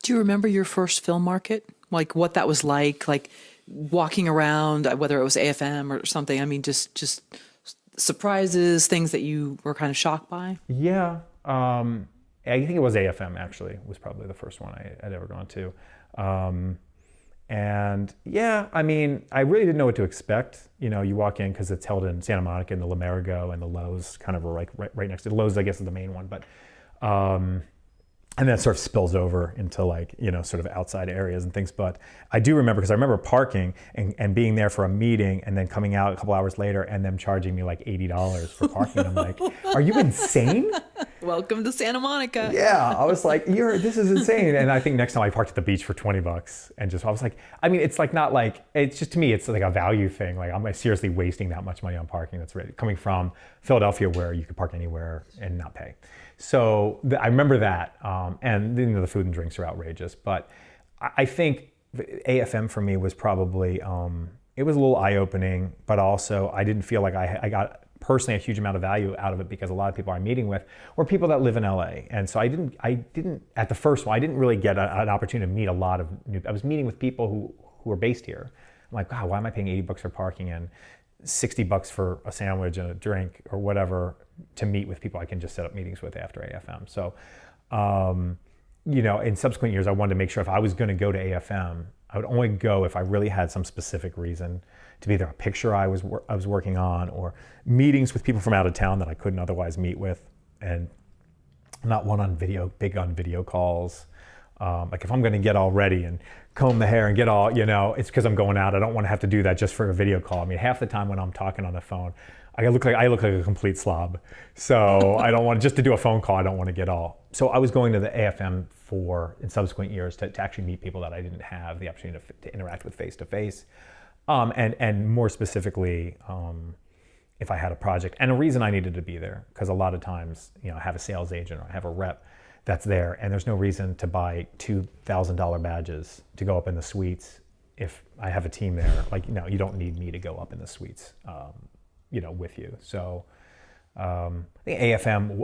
Do you remember your first film market? Like what that was like walking around, whether it was AFM or something. I mean, just surprises, things that you were kind of shocked by? Yeah, I think it was AFM actually, was probably the first one I'd ever gone to. Um, and yeah, I mean, I really didn't know what to expect. You know, you walk in because it's held in Santa Monica, and the L'Amerigo and the Lowe's kind of are like right next to the Lowe's, I guess is the main one. But um, and then it sort of spills over into like, you know, sort of outside areas and things. But I do remember, because I remember parking and being there for a meeting and then coming out a couple hours later and them charging me like $80 for parking. I'm like, are you insane? Welcome to Santa Monica. Yeah, I was like, this is insane. And I think next time I parked at the beach for $20 and I was like, I mean, it's like not like, it's just, to me, it's like a value thing. Like, I'm seriously wasting that much money on parking. That's really coming from Philadelphia, where you could park anywhere and not pay. So I remember that, and you know, the food and drinks are outrageous. But I think AFM for me was probably, it was a little eye-opening, but also I didn't feel like I got personally a huge amount of value out of it, because a lot of people I'm meeting with were people that live in LA. And so I didn't at the first one, I didn't really get an opportunity to meet a lot of I was meeting with people who are based here. I'm like, wow, why am I paying $80 for parking and $60 for a sandwich and a drink or whatever to meet with people I can just set up meetings with after AFM. So, you know, in subsequent years, I wanted to make sure if I was going to go to AFM, I would only go if I really had some specific reason to be there. A picture I was working on, or meetings with people from out of town that I couldn't otherwise meet with, and not one on video, big on video calls. Like if I'm going to get all ready and comb the hair and get all, you know, it's because I'm going out. I don't want to have to do that just for a video call. I mean, half the time when I'm talking on the phone, I look like a complete slob. So I don't want just to do a phone call. I don't want to get all. So I was going to the AFM in subsequent years to actually meet people that I didn't have the opportunity to interact with face to face. And more specifically, if I had a project and a reason I needed to be there, because a lot of times, you know, I have a sales agent or I have a rep that's there, and there's no reason to buy $2,000 badges to go up in the suites if I have a team there. Like, you know, you don't need me to go up in the suites, you know, with you. So I think AFM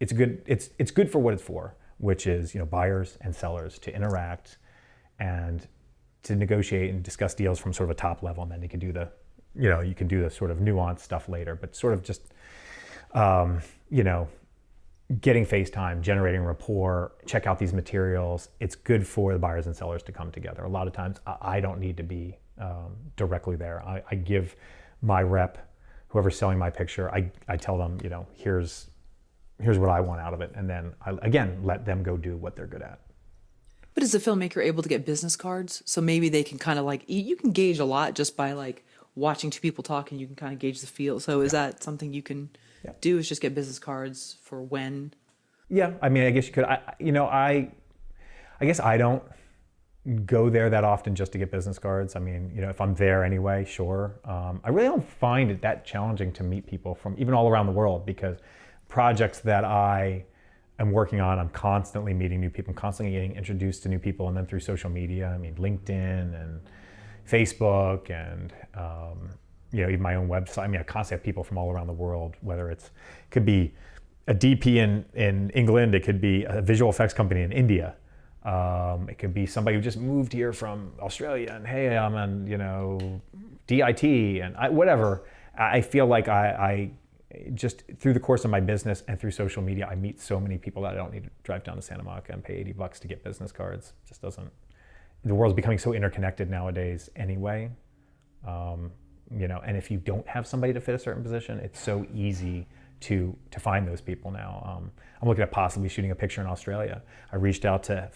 it's good for what it's for, which is, you know, buyers and sellers to interact and to negotiate and discuss deals from sort of a top level, and then you can do the sort of nuanced stuff later, but sort of just, you know, getting FaceTime, generating rapport, check out these materials. It's good for the buyers and sellers to come together. A lot of times I don't need to be directly there. I give my rep, whoever's selling my picture, I tell them, you know, here's what I want out of it. And then I, again, let them go do what they're good at. But is a filmmaker able to get business cards? So maybe they can kind of like, you can gauge a lot just by like watching two people talk, and you can kind of gauge the feel. So is that something you can do, is just get business cards for when? Yeah, I mean, I guess you could. I guess I don't go there that often just to get business cards. I mean, you know, if I'm there anyway, sure. I really don't find it that challenging to meet people from even all around the world, because projects that I am working on, I'm constantly meeting new people, I'm constantly getting introduced to new people, and then through social media, I mean, LinkedIn and Facebook and, you know, even my own website. I mean, I constantly have people from all around the world, whether it could be a DP in England, it could be a visual effects company in India. It could be somebody who just moved here from Australia and, hey, I'm on, you know, DIT and whatever. I feel like I just through the course of my business and through social media, I meet so many people that I don't need to drive down to Santa Monica and pay $80 to get business cards. It just doesn't. The world's becoming so interconnected nowadays anyway. You know, and if you don't have somebody to fit a certain position, it's so easy to find those people now. I'm looking at possibly shooting a picture in Australia. I reached out to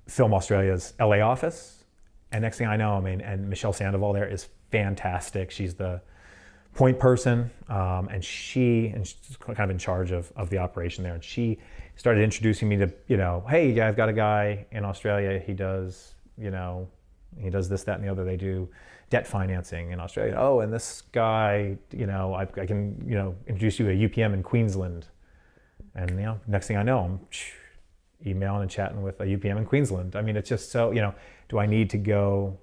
Film Australia's LA office, and next thing I know, I mean, and Michelle Sandoval there is fantastic. She's the point person, and she's kind of in charge of the operation there. And she started introducing me to, you know, hey, yeah, I've got a guy in Australia. He does, you know, he does this, that, and the other. They do debt financing in Australia. Oh, and this guy, you know, I can, you know, introduce you to UPM in Queensland. And, you know, next thing I know, I'm emailing and chatting with a UPM in Queensland. I mean, it's just so, you know, do I need to go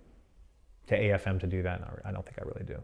to AFM to do that? No, I don't think I really do.